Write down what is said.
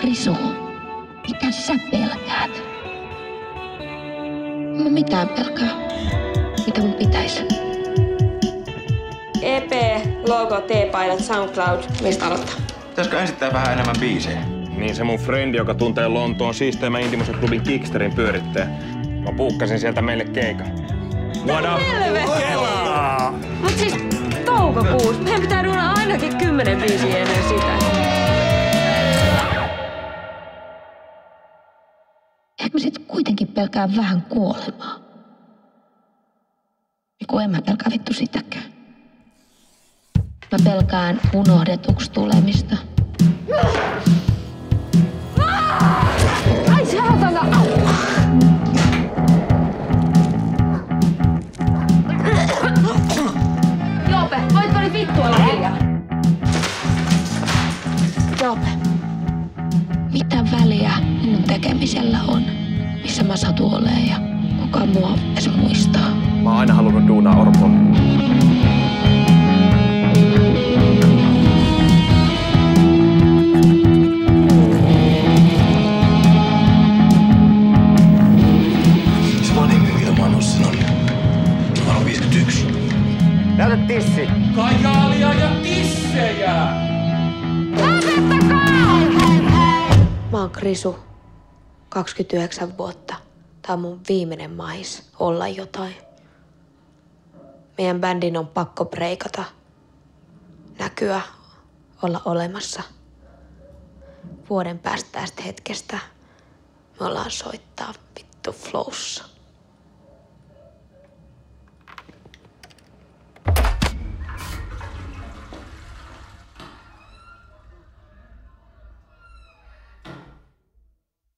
Krisu, mitä sä pelkäät? Mä mitään pelkää. Mitä mun pitäisi? EP, logo, T-paidat, SoundCloud. Mistä aloittaa? Pitäisikö esittää vähän enemmän biisejä? Niin se mun frendi, joka tuntee Lontoon siisteimmän intimosen klubin Kicksterin pyörittää. Mä puukkasin sieltä meille keikan. What up? Helvetti! Mut siis toukokuussa. Meidän pitää duunaa ainakin 10 biisiä ennen sitä. Ehkä mä sit kuitenkin pelkään vähän kuolemaa. Kun en mä pelkää vittu sitäkään. Mä pelkään unohdetuksi tulemista. Ai saatana! Joope, voitko nyt vittu olla hiljaa? Joope, mitä väliä mun tekemisellä on? Missä mä satun oleen ja kuka mua edes muistaa? Mä oon aina halunnut duunaa Orpolle. Se vanhempi, mitä mä oon Ossin on. Numero 51. Näytä tissi! Kajaalia ja tissejä! Mä oon Krisu, 29 vuotta. Tää on mun viimeinen mahis olla jotain. Meidän bändin on pakko breikata. Näkyä, olla olemassa. Vuoden päästä tästä hetkestä me ollaan soittaa vittu flowssa.